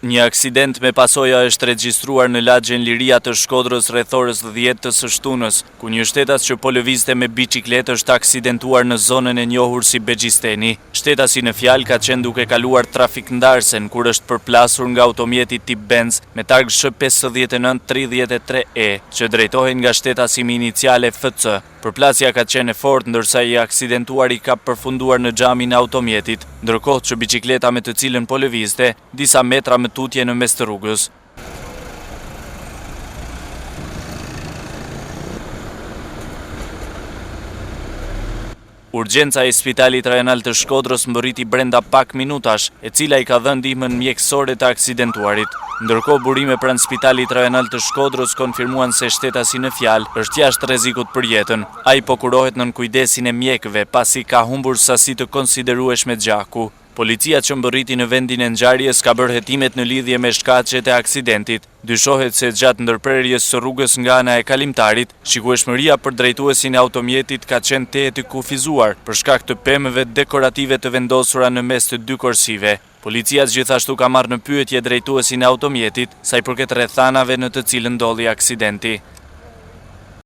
Një aksident me pasoja është regjistruar në lagjen Liria të Shkodrës rreth orës 10 të së shtunës, ku një shtetas që po lëvizte me biçikletë është aksidentuar në zonën e njohur si Begjisteni. Shtetasi në fjalë ka qenë duke kaluar trafik ndarsen kur është përplasur nga automjeti tip Benz me targ Sh5933E, që drejtohen nga shtetasi me iniciale FC. Përplasja ka qenë e fortë ndërsa i aksidentuari ka përfunduar në xhamin e automjetit, ndërkohë që biçikleta me të cilën po lëvizte disa metra më tutje në mes të rrugës. Urgjenca e Spitalit Rajonal të Shkodrës mbërriti brenda pak minutash, e cila i ka dhënë ndihmën mjekësore të aksidentuarit. Ndërkohë burime pranë Spitalit Rajonal të Shkodrës konfirmuan se shtetasi në fjalë është jashtë rrezikut për jetën. Ai po kurohet nën kujdesin e mjekëve pasi ka humbur sasi të konsiderueshme gjaku. Policia që mbërriti në vendin e ngjarjes ka bërë hetimet në lidhje me shkaqet e aksidentit. Dyshohet se gjatë ndërprerjes së rrugës nga ana e kalimtarit, shikueshmëria për drejtuesin e automjetit ka qenë tehet i kufizuar për shkak të pemëve dekorative të vendosura në mes të dy korsive. Policia gjithashtu ka marrë në pyetje drejtuesin e automjetit sa i përket rrethanave në të cilën ndodhi aksidenti.